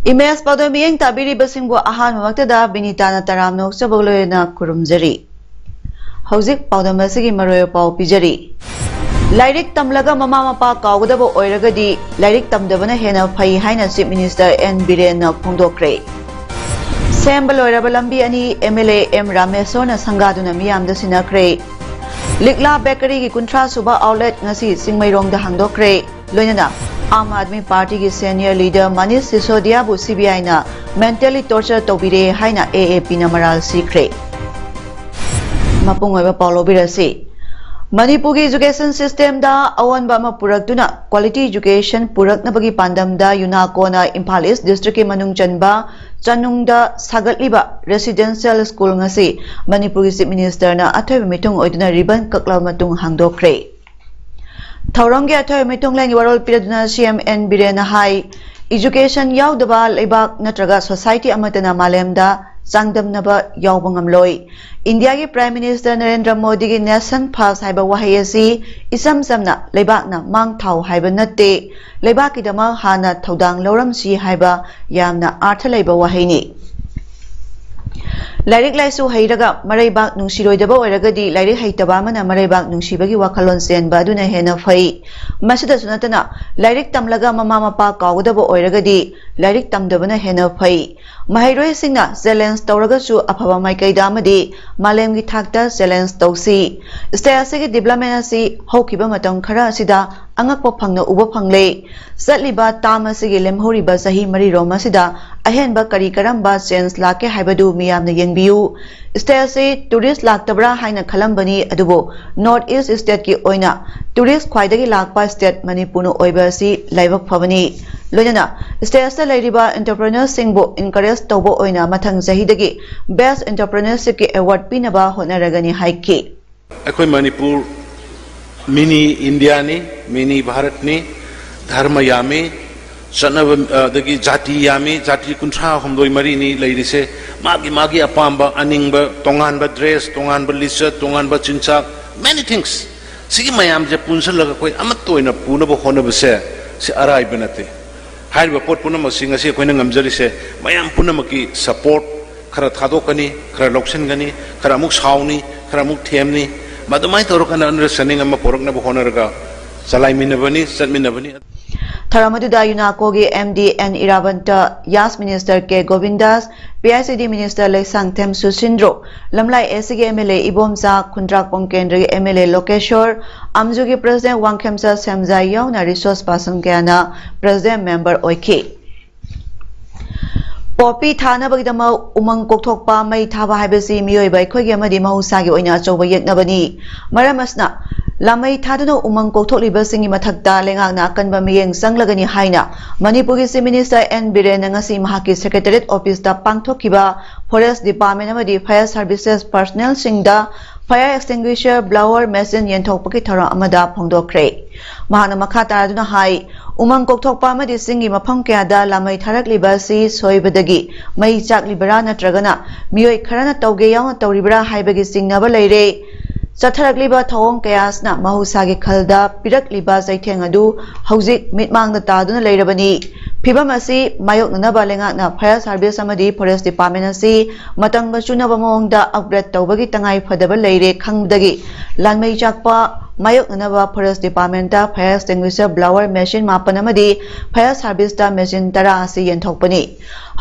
Imes Paudam tabiri basingbo ahan mamaktada binitana taramno saboloyna kurumjari. Hauzik Paudam basigi maroyo pau pijari. Lairik tamlaga mama mapa kaugdabo oiragadi lairik tamdabana hena phai haina Chief Minister N Biren phongdokre. Sembaloiraba lambi ani MLA M Ramesona sangaduna miyamda sinakre. Likla Bakery ki kuntra suba outlet ngasi Singmairongda hangdokre. Loinana Aam Aadmi Party ki senior leader Manish Sisodia bu CBI na mentally torture tobire haina AAP na maral sikre. Mapung oiba Paulo Birasi. Manipur ki education system da awan ba mapurakduna quality education purakna bagi pandam da Yunako na Imphal East district ki manung chanba chanung da sagatliba residential school ngasi Manipur ki Chief Minister na athoy mitung oiduna ribbon kakla matung hangdokre. Thaurangi athoy mitung lang warol piraduna CMN Birena hai education yaudaba leibak natraga society amatana malemda sangdamnaba yaubangam India ki Prime Minister Narendra Modi ki nation first haiba wahayasi isam samna leibakna mang thau haiba natte leibak kidama hana thodang loramsi haiba yamna artha leiba wahayni Lairik laisu hairaga maraibak nungsiroidaba oiragadi lairik haitaba mana maraibak nungsibagi wakalon senba aduna hena phai masida sunatana lairik tamlaga mama mapa kaugdaba oiragadi lairik tamdabana hena phai mahairoi singna challenge tawraga chu aphaba maikaida amadi malemgi thakta challenge tawsi state gi development asi hokiba matang khara asida angakpa phangna uba phangle satliba tamasi lemhoriba sahi mari roma sida ahenba kari karamba change lake haibadu miyamna yengbiu state tourist laktabra haina khalambani adubo north east state ki oina tourist khwaidagi lakpa state manipur no oiba si laibak phabani loinana state sa lairiba entrepreneurs singbo encourage tawbo oina mathang jahidagi best entrepreneurship ki award pinaba honaragani haiki akhoi manipur mini India ni mini Bharat ni dharma yami sanaba dagi jati yami jati kuntra homdoi mari ni leirise magi apamba aningba tonganba dress tonganba lisa tonganba chinchak many things sigi mayam je punsalaga koi amatoina punaba honaba se arai banate haiba pot punama singa se koina ngamjari se mayam punamaki support khara thadokani khara loksen gani khara muk sauni khara muk themni madumai torokana understanding amma porokna bo honaraga salai minabani satminabani Tharamadida Yunako gi MD N Iravanta Yas Minister K Govindas PICD Minister Leisang Them Susindro Lamlai SG MLA Ibomsa Kundrak Pongkendri MLA Lokeshwar Amjugi President Wangkhemsa Semza Yauna Resource Person Kyana President Member Oiki Poppy Thana Bagdama Umang Kokthokpa Mai Thaba Haibasi Miyoi by Koyamadi Mahusagi Oina Choba Yeknabani Maramasna Lamai Tadano Umang Kotholi Basingi Matakta Lengana Kanba Miyeng Sanglagani Haina Manipur Chief Minister N Biren Ngasi Mahaki Secretariat Office da Pangthokiba Forest Department Amadi Fire Services Personnel Singda Fire extinguisher blower machine yenthokpaki thara amada phongdokre mahana makha taraduna hai umang kokthokpa amadi singi mafam kyada lamai tharakliba si soibadagi mai chaklibara natragana miyoi kharana tawge yauna tawribara haibagi singnaba leire Chatharakliba thawong kayasna mahusagi khalda pirakliba zaitheng adu hauzik mitmangna taduna leirabani phibam asi mayoknanaba lengakna fire service amadi forest department asi matang bachunaba mongda upgrade tawbagi tangai phadaba leire khangdagi lanmei chakpa mayoknanaba forest department ta fire extinguisher blower machine mapan amadi fire service ta machine tara asi yenthokpani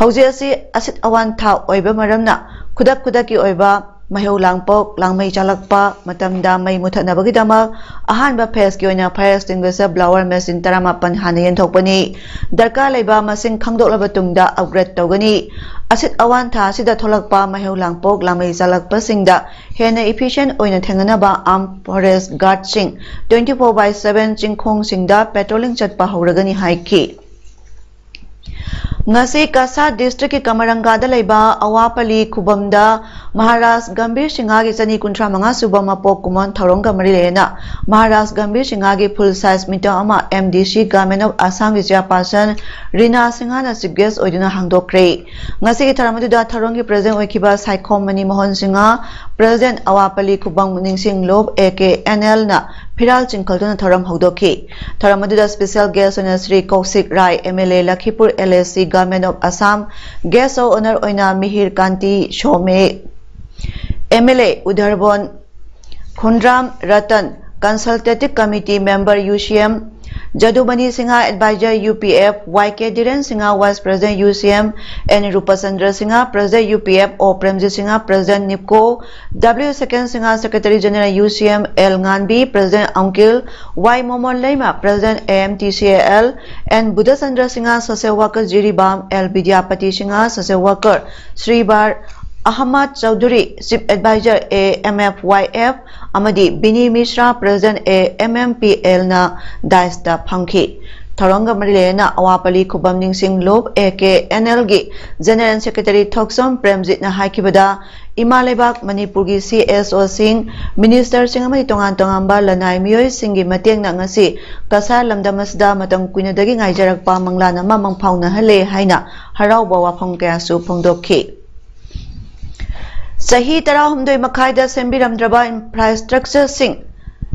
hauji asi asit awan tha oiba maramna khudaki oiba Mahiau langpok langmai chalakpa matamda mai muthanabagi dama ahanba phase ki oina fire extinguisher blower machine taramapan hanayen thokpani darka leiba masing khangdoklaba tungda upgrade tawgani asit awan tha sida tholakpa mahiau langpok langmai chalakpa singda hena efficient oina thenganaba armed forest guard sing 24/7 chingkhong singda patrolling chatpa hauragani haiki ngasi Kasa district ki Kamarangada laiba awapali khubamda Maharaj Gambir Singha gi chani kuntra manga suba mapok kumon thoronga mari lena Maharaj Gambir Singha gi full size meter ama MDC Government of Assam Vijaya Person Rina Singha na chief guest oiduna hangdokre ngasi ki tharamadu da thorongi president oikiba Saikhom Mani Mohan Singha president awapali khubang ningsing lob AKNL na Phiral Chingkhaltuna thoram haudoki tharamadu da special guest on Sri Kausik Rai MLA Lakhipur LSC Government of Assam guest of honor oina Mihir Kanti Shome MLA Udharbon Khundram Ratan Consultative Committee Member UCM Jadubani Singha Advisor UPF YK Dhiren Singha Vice President UCM N Rupasandra Singha President UPF O Premjit Singha President NIPCO W Second Singha Secretary General UCM L Nganbi President Ankil Y Momon Leima President AMTCAL N Buddhasandra Singha Social Worker Jiribam L Vidyapati Singha Social Worker Sribar Ahmad Chowdhury Chief Advisor AMFYF Amadi Bini Mishra President AMMPL na Daista Pangki Tharonga Marilena Awapali Khubam Ningsing Lob AKNL gi General Secretary Thoksom Premjit na haikibada Imalebak Manipur gi CSO Singh Minister Singh amadi tongan tongamba lanai miyoi singi mateng na ngasi Kasa lamdamasda matang kuinadagi ngaijarakpa manglana mamang phauna hale haina harauba wafam kaya su phongdokhi Sahi Tarahumdoi Makaida Sembiramdraba infrastructure sing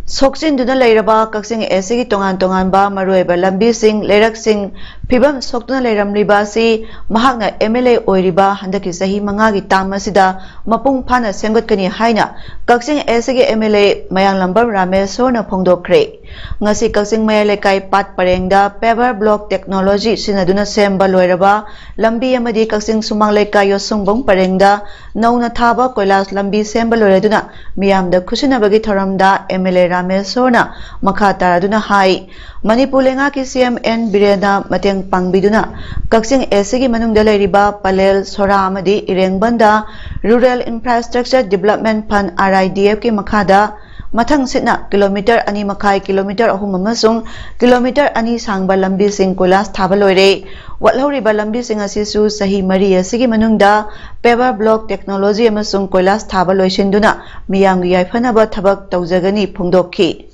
Soksin Duna Lairaba Kaksing Esigi Tongan Tonganba Marueba Lambi Sing Lerak Sing Pibam Soktuna Lairam Libasi Mahagna MLA Oiriba Handaki Sahi Mangagi Tamasida Mapung Pana Sengotkani Haina Kaksing Esigi MLA Mayang Lambam Ramesona Pongdokre Ngasi Kaksing Mayalekai Pat Parengda Paver Block Technology Sinaduna Semba Loiraba Lambi Amadi Kaksing Sumangleka Yosungbong Parengda Nauna Thaba Koilas Lambi Semba Loiraduna Miyamda Kusinabagi Thoramda MLA Ramesona Makataraduna Hai Manipur Lenga ki CMN Birena Mateng Pangbiduna Kaksing Esigi Manungda Lairiba Palel Sora Amadi Irengbanda Rural Infrastructure Development Fund RIDF ki Makada Mathang Sitna kilometer ani makai kilometer ahum amasung kilometer ani sangba lambi sing kolas thabaloire watlhori ba lambi sing asisu sahi mari asigi manungda paver block technology amasung kolas thabaloisinduna miyang yaifana ba thabak tawjagani phungdokhi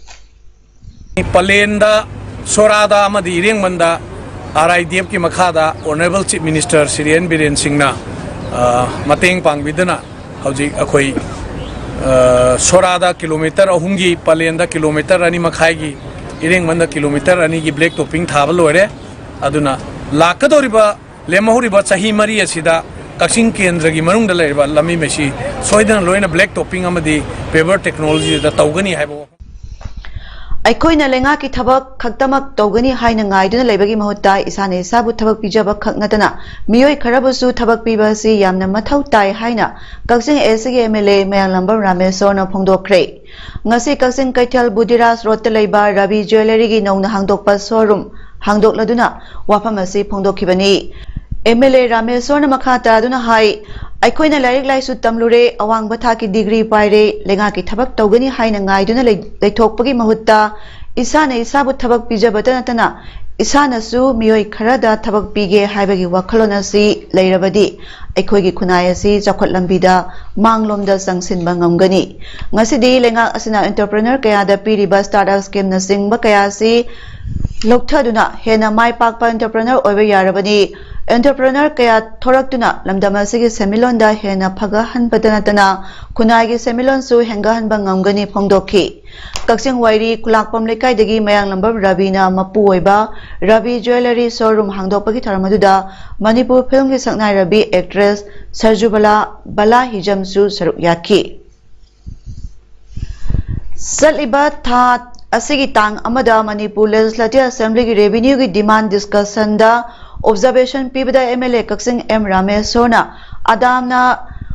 Palenda Sorada Amadi Irengbanda RIDF ki Makhada Honorable Chief Minister Shri N Biren Singh na Mateng Pangbiduna hauji akhoi Sorada kilometer ahungi Palenda kilometer ani makhai Irengbanda kilometer ani gi black topping thabaloire aduna lakadoriba lemahuriba sahi mari asida Kaksing Kendra gi manungda laiba lami meshi soidan loina black topping amadi paver technology da tawgani haibo Aikoina lenga ki thabak khaktamak tawgani haina ngaiduna leibagi mahutta isane sabu thabak pijaba khaknatana miyoi kharabusu thabak pibasi yamna mathau tai haina Kaksing SG MLA Mayang Lambam Ramesona phongdokre ngasi Kaksing Kaithal Budiras Road leiba Ravi Jewelry gi nongna hangdokpa showroom hangdokladuna wafam asi phongdokhibani MLA Ramesona makhata aduna hai Aikoina Larik Laisu Tamlure Awang Bathaki degree paire lenga ki thabak tawgani haina ngaiduna leithokpagi mahutta isana isabu thabak pijabatanatana isana su miyoi kharada thabak pige haibagi wakhalona si leirabadi aikoigi khunai asi chakhot lambida manglomda sangsinba ngamgani ngasidi lenga asina entrepreneur kaya da piriba startup scheme na singba kaya si lokthaduna hena mai pakpa entrepreneur oiba yarabani entrepreneur kaya thoraktuna lamdamasigi semilonda hena phaga hanpatanatana khunai semilon su henga hanba ngamgani phongdokhi Kaksing Wairi Kulakpam Lekai dagi Mayang Lambam Rabina Mapu oiba Ravi Jewelry Showroom hangdokpagi tharamaduda Manipur film ki saknai Ravi actress Sarjubala Bala Hijamsu saruk yakhi Saliba tha asigi tang amada Manipur Legislative Assembly ki revenue ki demand discussion da observation pibada MLA Kaksing M Ramesona adamna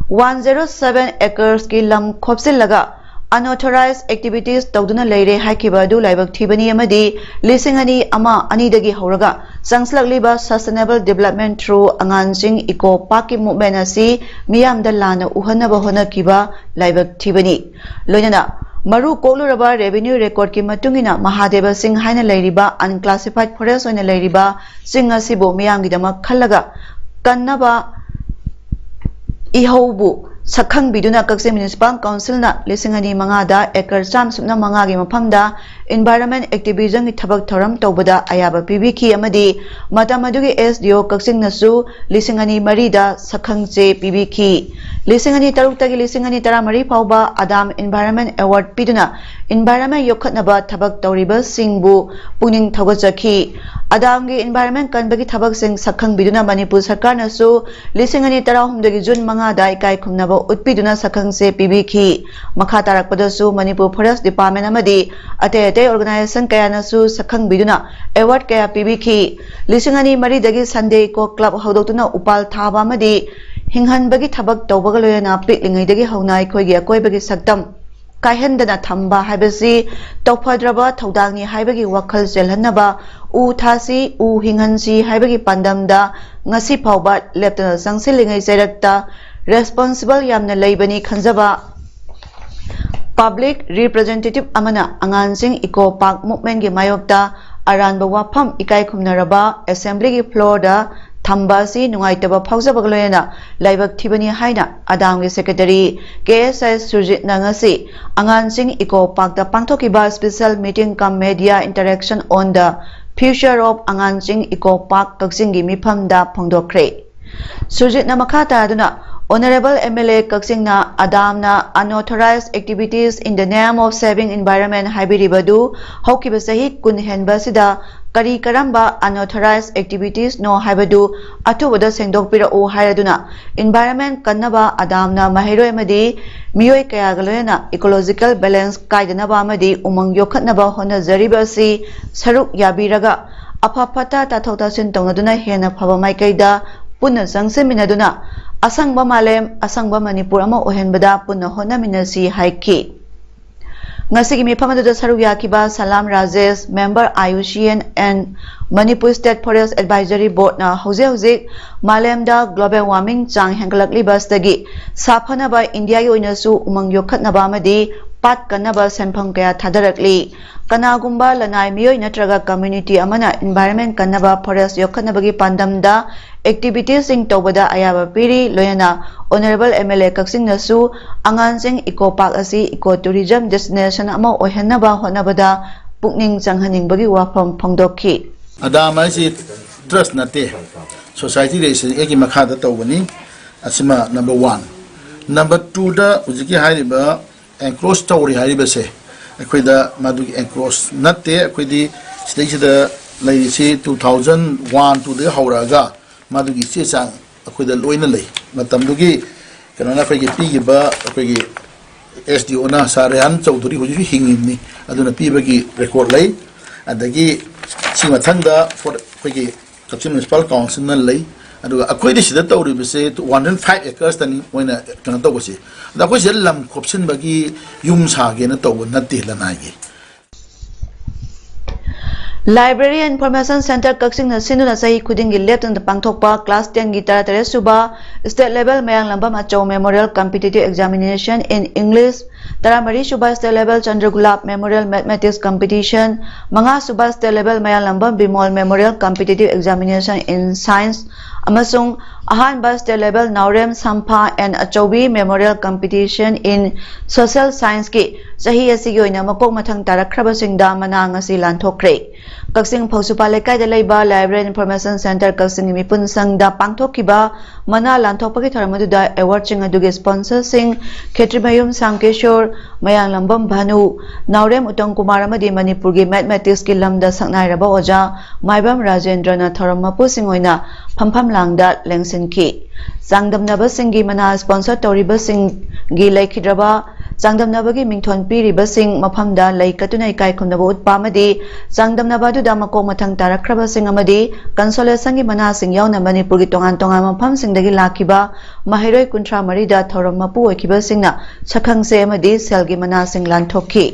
107 acres ki lam khopsil laga unauthorized activities tawduna leire haikibadu laibak thibani amadi lisingani ama ani dagi horaga sangslagliba sustainable development through angansing eco park movement asi miyamda lana uhanaba hona kiba laibak thibani loinana Maru Koluraba Revenue Record ki matungina Mahadeva Singh haina leiriba unclassified forest oina leiriba Singh asibu miyamgidama khallaga kannaba ihaubu Sakhang biduna Kakse Municipal Council na lisingani mangada ekar cham sumna mangagi maphamda environment activism ki thabak thoram tawbada ayaba pibiki amadi matamadugi SDO Kaksing nasu lisingani marida sakhang che pibiki lisingani taruk-tagi lisingani taramari phauba Adam Environment Award piduna environment yokhatnaba thabak tawriba singbu puning thawgachakhi Adamgi environment kanbagi thabak sing sakhang biduna Manipur Sarkar nasu lisingani tarahumdagi June mangada ikai khumnaba utpiduna sakhang se pibiki makha tarakpadasu Manipur Forest Department amadi ate organization kaya nasu sakhang biduna award kaya pibiki lisingani mari dagi Sunday ko club hodotuna upal thaba amadi hinghanbagi thabak tawbaga loyana piklingai dagi hauna ikhoigi akoibagi saktam kaihendana thamba haibasi tawfadraba thaudangni haibagi wakhal jelhannaba u thasi u hinghansi haibagi pandamda ngasi phauba leptana sangsilingai jairakta responsible yamna leibani khanjaba public representative amana angansing eco park movement gi mayokta aranba wafam ikai khumnaraba assembly gi floor da thambasi nungaitaba phaujabagloyana laibak thibani haina Adam gi secretary KSI Surjit Nangasi angansing eco park da pangthokiba special meeting cum media interaction on the future of angansing eco park Kaksing gi mifam da phongdokre Surjit Namakata aduna Honorable MLA Kaksingna Adamna unauthorized activities in the name of saving environment haibiribadu haukiba sahi kun henbasida kari karamba unauthorized activities no haibadu atubada sengdokpira o hairaduna environment kannaba Adamna mahiroi amadi miyoi kayagaloyana ecological balance kaidanaba amadi umang yokhatnaba honajaribasi saruk yabiraga afafata tathoktasin tongaduna hena phaba maikaida punna sangseminaduna Asangba Malem, Asangba Manipur ama ohenbada punna honaminasi haiki. Ngasigi miphamada saruyakiba Salam Rajesh, member IUCN and Manipur State Forest Advisory Board na hauze Malemda global warming chang hengalakli bastagi saphanaba India gi oinasu umang yokhatnaba amadi pat kanaba senpham kaya thadarakli kanagumba lanai miyoi natraga community amana environment kanaba forest yokhatnabagi pandamda activities sing tawbada ayaba piri loyana honorable MLA Kaksing nasu angansing eco park asi eco tourism destination ama ohenaba honabada pukning changhaningbagi wafam phongdokhi Adam asi trust nate society re se eki makhada tawbani asima number 1 number 2 da ujiki hariba encroach tawri hariba se akoida madugi encroach nate akoidi stage da laisi 2001 to the hauraga madugi se sang akoida loina lei matamdugi kanana akoigi pigiba akoigi SDO na Sarehan Chaudhuri hoji hingimni aduna pibagi record lei adagi singa thangda for akoigi Kaksing Municipal Council na lei aduga akoidi sida tawri bese 105 acres tani moina kana tawbasi da ko lam khopsin bagi yum sa ge na taw na ti lanai Library Information Center Kaksing na sinuna sahi khuding gi leptang da pangthokpa class 10 gi tara suba state level mayang lambam achau memorial competitive examination in English taramari suba state level Chandragulab memorial mathematics competition manga suba state level mayang lambam Bimol memorial competitive examination in science amasung ahanba state level Naurem Sampha and Achaubi memorial competition in social science ki sahi asigi oina makok mathang tarakraba singda manang asi lanthokre Kaksing Phausupa Lekai da leiba Library Information Center Kaksing mipun sangda pangthokiba mana lanthokpagi tharamadu award ching adugi sponsor sing Khetrimayum Sangkeshor mayang lambam Bhanu Naurem Uttam Kumar amadi Manipur gi mathematics ki lamda saknairaba oja Maibam Rajendra na tharamapu sing oina phampham langda lengsinki Sangdamnaba singi mana sponsor toriba sing gi laikhidraba Sangdamnabagi mingthon piriba sing maphamda laikatuna ikai khumnaba utpamadi Sangdamnaba du damako mathang tarakraba sing amadi consolation gi mana sing yauna Manipur gi tongan mapam sing dagi lakiba mahiroi kuntra marida thoram mapu oikiba singna sakhangse amadi selgi mana sing lanthokhi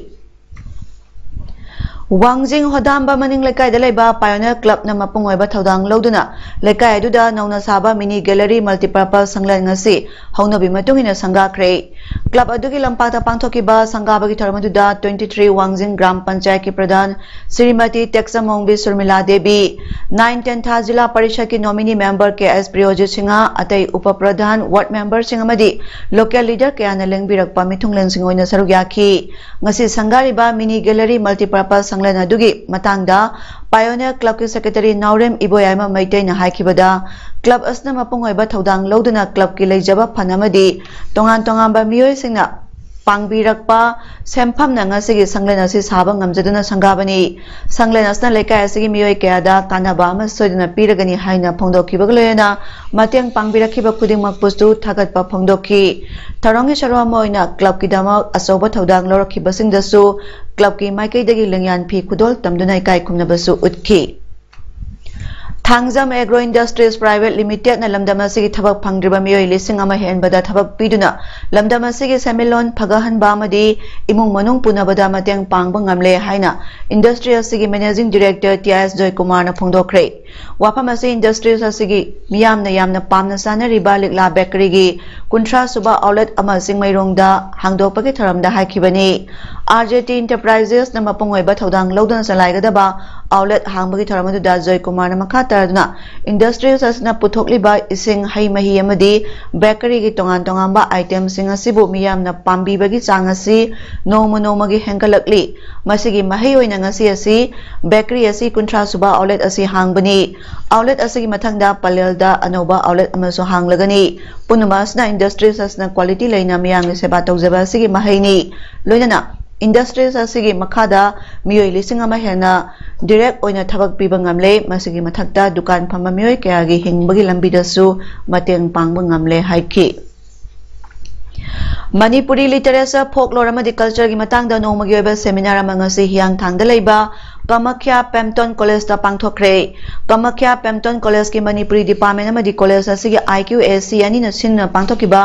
Wangjing Hodamba Maning Lekai da leiba Pioneer Club na mapung oiba thaudang loduna lekai aduda nauna saba mini gallery multipurpose sanglan ngasi haunabi matungina sangakre club अदुगी लंपाता पांथोकिबा संगाबगी थरमदुदा 23 वांगजिंग ग्राम पंचायत की प्रधान श्रीमती टेक्समोंगबी सुरमिला देवी 9-10 था जिला परिषद की nominee member K S Priyojit Singh अतई उप प्रधान वार्ड मेंबर सिंह अमदी लोकल लीडर कयाना लेंबिरकपा मिथुंगलें सिंह ओइना सरुक याखी ngasi संगारिबा मिनी गैलरी मल्टीपर्पज संगलन अदुगी मतंगदा पायोनियर क्लब की सेक्रेटरी नाउरेम इबोयामा मैतेना हाइखिबदा क्लब असना मपुंग ओइबा थौदांग लौदुना क्लब की लेजबा फनमदी तोंगान तोंगांबा मियोय सिंगना पांगबिरकपा सेमफम नंगासिगी संगलन असि साबा ngamjaduna संगाबनी संगलन असना लेकाय असिगी मियोय कयादा कानाबा अमा सोइदना पिरगनी हाइना फोंदोखिबग लोयना मतेंग पांगबिरखिबा खुदिंगमक पुस्तु थागतपा फोंदोखि थरोंगी शरोमा ओइना क्लब की दमक असौबा थौदांग लौरखिबसिंगदसु क्लब की माइकैदगी लेंयान फी खुदोल तमदुना इकाय खुमनबसु उतखि Thangjam agro industries private limited न लमदमसिगी थबक फंगद्रिबा मियोय लिसिंग अमा हेनबदा थबक पिदुना लमदमसिगी सेमिलोन फगहनबा अमदी इमुंग मनुंग पुनबदा मतेंग पांगबा ngamle हाइना इंडस्ट्री असिगी managing director TS Joy Kumar न फोंदोखरे वाफम असि इंडस्ट्रीज असिगी मियामना यामना पामना सानरिबा लिकला बेकरी गी 30 सुबा आउटलेट अमा सिंगमैरोंगदा हांगदोकपगी थरमदा हाइखिबनी आरजेटी इंटरप्राइजेस न मपुंग ओइबा थौदांग लौदना सलाइगदबा आउटलेट हांगबगी थरमदुदा जॉय कुमार न मखा तरदुना इंडस्ट्रीज असना पुथोकलिबा इसिंग हई मही अमदी बेकरी गी तोंगान तोंगांबा आइटम सिंग असिबु मियामना पाम्बीबगी चांग असि नोम नोमगी हेंगलकली मसिगी मही ओइना ngasi असि बेकरी असि 30 सुबा आउटलेट असि हांगबनी आउटलेट असि मथंगदा पलेलदा अनोबा आउटलेट अमसो हांगलगनी पुनमासना इंडस्ट्रीज असना क्वालिटी लेना मियांग सेबा तौजबा असि महीनी लोइना इंडस्ट्रीज असि मखादा मियोय लिसिंग अमा हेना डायरेक्ट ओइना थबक पिबा ngamle मसिगी मथक्ता दुकान फमा मियोय कयागी हिंगबगी लंबिदसु मतेंग पांगबा ngamle हाइखि मणिपुरी लिटरेचर फोकलोर अमदी कल्चर की मतंगदा नोमगी ओइबा सेमिनार अमंगसी हियांग थांगदा लेबा कामाख्या पेम्पटन कॉलेज दा पांगथोखरे कामाख्या पेम्पटन कॉलेज की मणिपुरी डिपार्टमेंट अमदी कॉलेज असिगी IQAC अनि न सिन पांगथोकिबा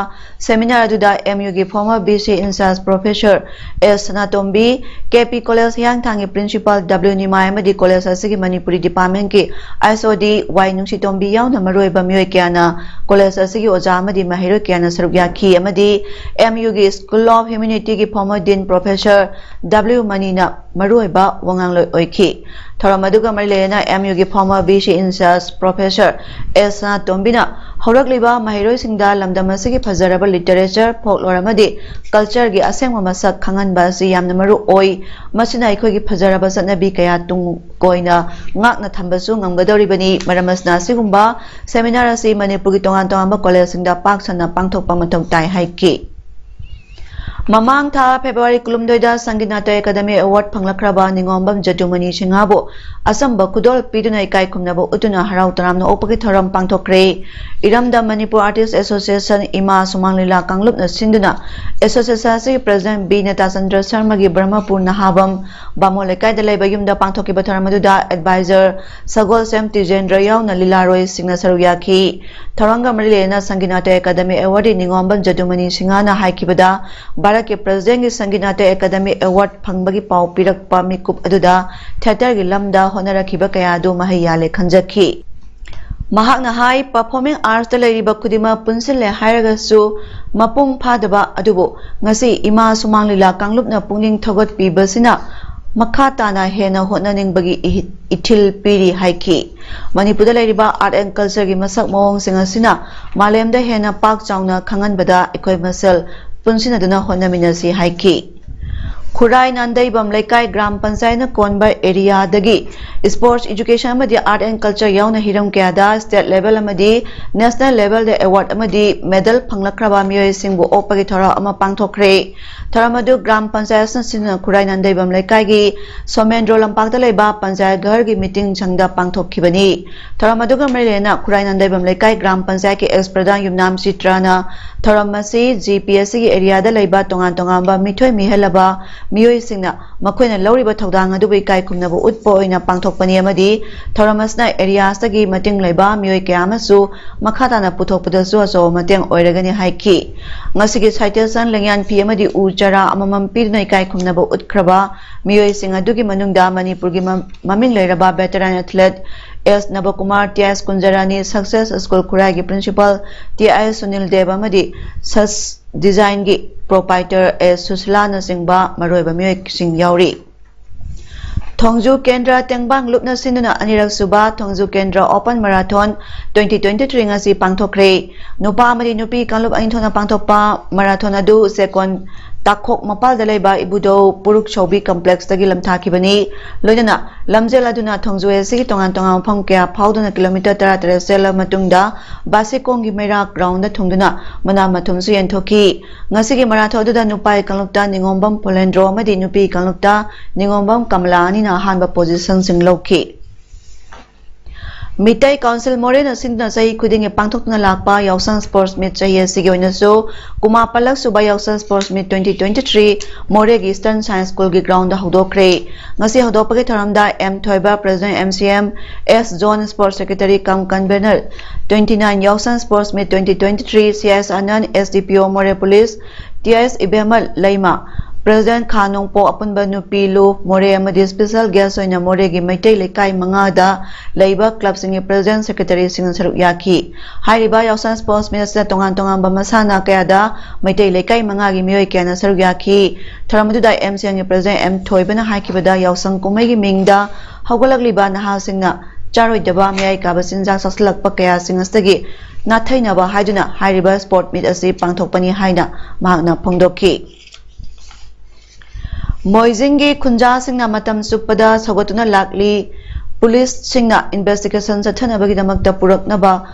सेमिनार अदुदा MU की former BC in-charge professor S Sanatombi KP college हियांग थांगी प्रिंसिपल W निमाय अमदी कॉलेज असिगी मणिपुरी डिपार्टमेंट की SOD Y नुंगसितोम्बी याउना मरोइबा मियोय क्याना कॉलेज असिगी ओजा अमदी महिरो क्याना सरुक याखी अमदी MU की स्कूल ऑफ ह्यूमैनिटी की फॉर्मर डीन प्रोफेसर W मनीना मरोइबा वंगांगलोय थरमदुगा मरिलेना MU की former BC in-charge professor S तोम्बिना हौरकलिबा महिरोइसिंगदा लमदमसिगी फजरबा लिटरेचर फोकलोर अमदी कल्चर की असेंगबा मसक खंगनबा असि यामना मरु ओइ मसिना अखोगी फजरबा सनबी कया तुंग कोइना ngakna थंबसु ngamgadoribani मरमसना सिगुंबा सेमिनार असि मणिपुर की तोंगान तोंगांबा कॉलेजसिंगदा पाकसना पांगथोकपा मथौ ताइ हाइकि ममांग था फेब्रुआरी कुलुमदोइदा संगीत नाट्य अकादमी अवार्ड फंगलखराबा निंगोंबम जटुमनी सिंहाबो असंब खुदोल पिदुना इकाई खुमनाबो उतुना हराव तरामना ओपगी थरम पांगथोखरे इरमदा मणिपुर आर्टिस्ट एसोसिएशन इमा सुमांगलीला कांगलुपना सिंदुना एसोसिएशन से प्रेसिडेंट बी नेता चंद्र शर्मा की ब्रह्मपुर नहाबम बामो लेकायदा लेबा युमदा पांगथोकिबा थरमदुदा एडवाइजर सगोल सेम तिजेंद्र याउना लीलारोय सिंगना सरुयाखी थरंगा मरिलेना संगीत नाट्य अकादमी अवार्ड निंगोंबम जटुमनी सिंहाना हाइकिबदा भारत के प्रेसिडेंट की संगीत नाट्य अकादमी अवार्ड फंगबगी पाव पिरकपा मिकुप अदुदा थिएटर की लमदा होनरखिबा कयादु महयाले खंजखी महाकना हाई परफॉर्मिंग आर्ट्स लेरिबा खुदिमा पुनसिले हायरगसु मपुंग फादबा अदुबो ngasi इमा सुमांगलीला कांगलुपना पुंगिंग थगत पिबसिना मखा ताना हेना होननिंगबगी इथिल पीरी हाइकी मणिपुरदा लेरिबा आर्ट एंड कल्चर की मसक मोंग सिंगसिना मालेमदा हेना पाक चाउना खंगनबदा एकोय मसल पुनसिनदुना होनमिनसी हाइकी खुराई नांदैबम लेकाय ग्राम पंचायत कोनबर एरिया दगी स्पोर्ट्स एजुकेशन अमदी आर्ट एंड कल्चर याउना हिरम क्यादा स्टेट लेवल अमदी नेशनल लेवल दे अवार्ड अमदी मेडल फंगलखराबा मियोय सिंगबु ओपगी थरा अमा पांगथोखरे थरमदु ग्राम पंचायत सिन खुराई नांदैबम लेकाय गी सोमेंद्रो लंपाकदा लेबा पंचायत घर की मीटिंग संगदा पांगथोखिबनी थरमदुगा मरेना खुराई नांदैबम लेकाय ग्राम पंचायत के एक्स प्रधान युमनाम चित्राना थरमसी GPSC की एरिया दा लेबा तोंगान तोंगांबा मिथोय मिहलबा मियोय सिंगना मखोयना लौरिबा थौदांग अदुबु इकाय खुमनबु उतपो ओइना पांगथोकपनी अमदी थरमसना एरियास तगी मतिंग लेबा मियोय कयामसु मखाताना पुथोकपदसु असो मतिंग ओइरगनी हाइकी ngasi citation lengyan pi amadi ujara amamam pirna ikai khumnaba utkraba miyoi sing adugi manungda manipur gi maming leiraba veteran athlete S Navakumar TS Kunjarani Success School Kurai gi Principal TIS Sunil Dev amadi SAS Design gi Proprietor S Susila Nasingba Maroiba Myoy Sing Yauri Thongju Kendra Tengbang Lupna Sinuna Anirak Suba Thongju Kendra Open Marathon 2023 ngasi pangthokre nupa amadi nupi kanlup ainthona pangthokpa marathon adu second Takhok Mapal Dalaiba Ibudo Puruk Chobi Complex Tagi Lamthakibani Loidana Lamjel Aduna Thongju Esi Tongan Tongan Phongkya Phauduna kilometer 13 sela matungda Basikong gi Mera ground da thungduna mana mathumsu yenthoki ngasigi marathon adu da nupai kanlukta Ningombam Polendro amadi nupi kanlukta Ningombam Kamlani na hanba position sing loki Mitai Council More na sindna sahi khuding pangthok na lakpa Yausang Sports Meet chahiye sige oina so kuma palak suba Yausang Sports Meet 2023 More gi Eastern Science School gi ground da hodokre ngasi hodopage tharamda M Thoiba President MCM S Zone Sports Secretary kam convener 29 Yausang Sports Meet 2023 CS Anand SDPO More Police TS Ibemal Laima President Khanongpo apunba nupi lu More amadi special guest oina More gi maitai lekai mangada Labor Club singi President Secretary singan saruk yaki hairiba Yausang Sports Minister tongan bamasana kayada maitai lekai mangagi miyoi kayana saruk yaki tharamuda MCM gi President M Thoibana haikibada Yausang kumai gi mingda haugalakliba naha singna charoi daba miyai kaba sinjak saslakpa kaya singastagi nathainaba haiduna hairiba sport meet asi pangthokpani haina mahakna phongdokki Moizingi Kunja Singna Matam Supada Sagatuna Lakli Police Singna Investigation Satana Bagidamakta Puraknaba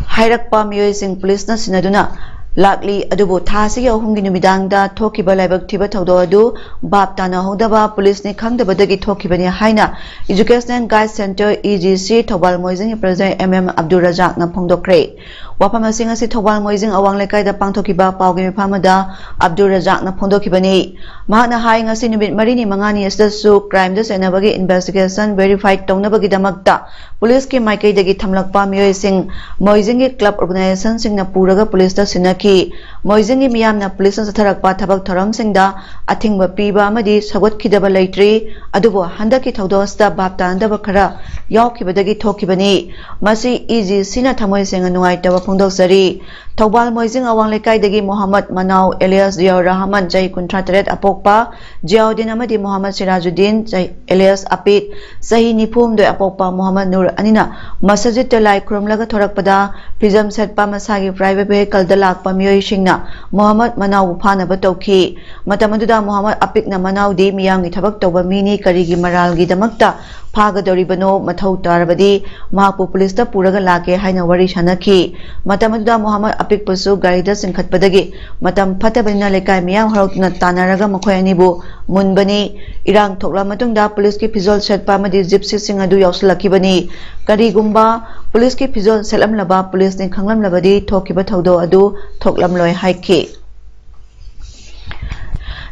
Hairakpa Mioy Sing Police na Sinaduna Lakli Adubu Tasi Ohungi Numidangda Tokiba Labak Tiba Taudo Adu Baptana Hodaba Police ni Kangdabadagi Tokibani Haina Education Guide Center EGC Tobal Moizingi President MM Abdul Razak na Pongdokre Wapamasing asi Tobal Moizing Awang Lekai da Pangtokiba Paugi Pamada Abdul Razak na Pongdokibani Mahana Hai ngasi Numit Marini Mangani Esdasu Crime da Senabagi Investigation Verified Tongnabagi Damakta Police ki Maikai dagi Thamlakpa Mioy Sing Moizingi Club Organization Sing na Puraga Police da Sinaki Moizingi Miyam na Police na Tharakpa Thabak Thoram Sing da Athingba Piba Amadi Sagot Kidaba Leitri Adubo Handaki Thaudosta Bapta Andaba Khara Yaukibadagi Thokibani Masi Easy Sina Thamoy Sing Anuai Tawa Phongdoksari Thobal Moizing Awang Lekai dagi Muhammad Manau alias Ziaur Rahman Jai Kuntratret Apokpa Jiaudin Amadi Muhammad Sirajuddin Jai alias Apit Sahi Nipum do Apokpa Muhammad Nur Anina Masajid Talai Krumlaga Thorakpada Prism Setpa Masagi Private Vehicle Dalakpa Mioy Singna Muhammad Manau Phana Batokhi Matamaduda Muhammad Apik na Manau di Miyangi Thabak Toba Mini Karigi Maralgi Damakta Pagadoribano Mathau Tarabadi Mahapu Police da Puraga Lake Haina Wari Shanaki Matamaduda Muhammad Apik Pusu Garida Sinkhatpadagi Matam Phatabana Lekai Miyam Harokna Tanaraga Makhoi Anibu Munbani Irang Thokla Matungda Police ki Pizol Setpa Amadi Gypsy Sing adu Yauslakibani Karigumba Police ki Pizol Selamlaba Police ni Khanglamlabadi Thokiba Thaudo adu Thoklamloi Haiki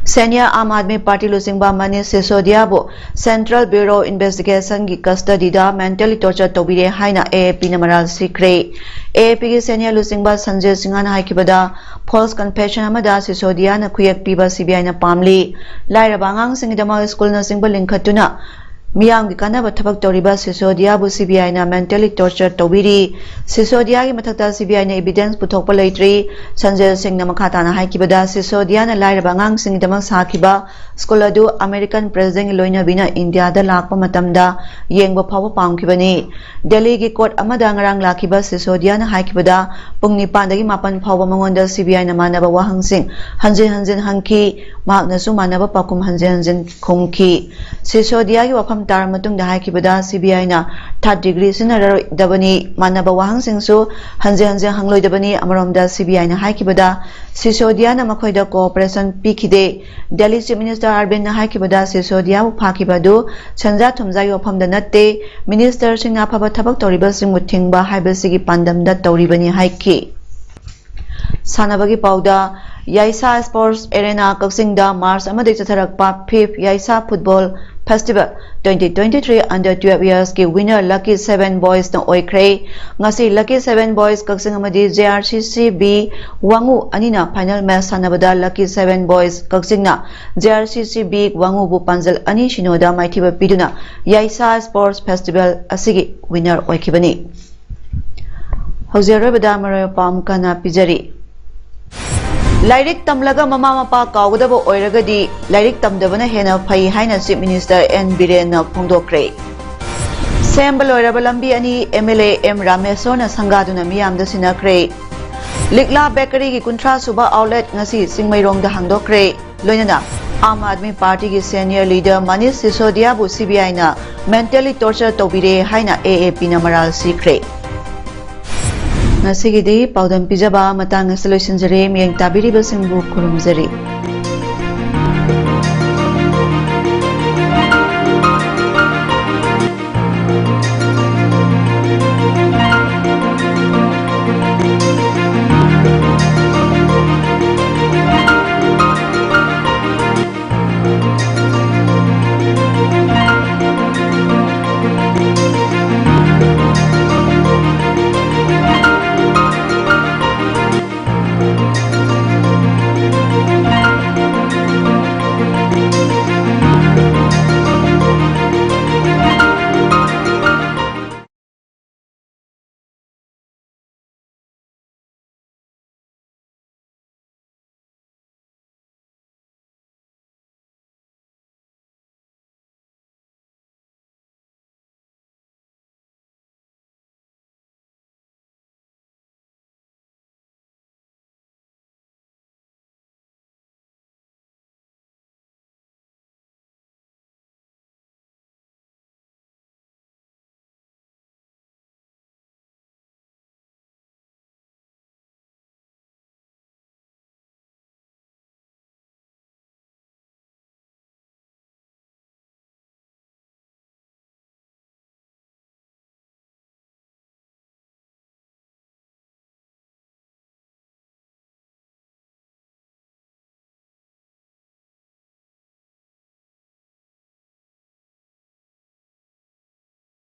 Senior Aam Aadmi Party Lusingba Mani Sisodia bo Central Bureau Investigation gi custody da mentally torture tobire haina AAP na maral sikre AAP gi Senior Lusingba Sanjay Singhana haikibada false confession amada Sisodia na kuyak piba CBI na pamli lairaba ngang singidama school na singba linkhatuna Miyam gi kanaba thabak toriba Sisodia bu CBI na mentally torture tobiri Sisodia gi mathakta CBI na evidence puthokpa leitri Sanjay Singh na makhata na haikibada Sisodia na lairaba ngang singidama sakiba school adu American president loina bina India da lakpa matamda yengba phawa pamkibani Delhi gi court amada ngarang lakiba Sisodia na haikibada pung 9 dagi 8 phawa mangonda CBI na manaba wahang sing hanjin hangki mahakna su manaba pakum hanjin khumki Sisodia gi wafam tar matung da haikibada CBI na 3rd degree sinararo dabani manaba wahang sing su hanjin hangloi dabani amaramda CBI na haikibada Sisodia na makhoida cooperation pikide Delhi Chief Minister Arvind na haikibada Sisodia bu phakibadu sanja thumja yofam da natte minister sing na phaba thabak toriba sing muthingba haibasigi pandam da toribani haiki Sanabagi Pauda Yaisa Sports Arena Kaksingda Mars amadi chatharakpa 5th Yaisa Football Festival 2023 Under 12 Years ki winner Lucky 7 Boys na oikre. Ngasi Lucky 7 Boys kaksing amadi JRCC B Wangu anina final match sanabada Lucky 7 Boys kaksing na JRCC B Wangu bu panjal ani shinoda maithiba piduna Yaisa Sports Festival asigi winner oikibani. Hauziarabada marayo pam kana pijari. Lairik tamlaga mama mapa kaugdaba oiragadi lairik tamdabana hena phai haina Chief Minister N Biren na phongdokre. Sembal oiraba lambi ani MLA M Ramesona sangaduna miyamda sinakre. Likla Bakery ki kuntra suba outlet ngasi Singmairong da hangdokre. Loinana Aam Aadmi Party ki senior leader Manish Sisodia bu CBI na mentally torture tobire haina AAP na maral sikre. Nasigidi paudam pijaba matang solution jare miyang tabiri basingbu kurumjari.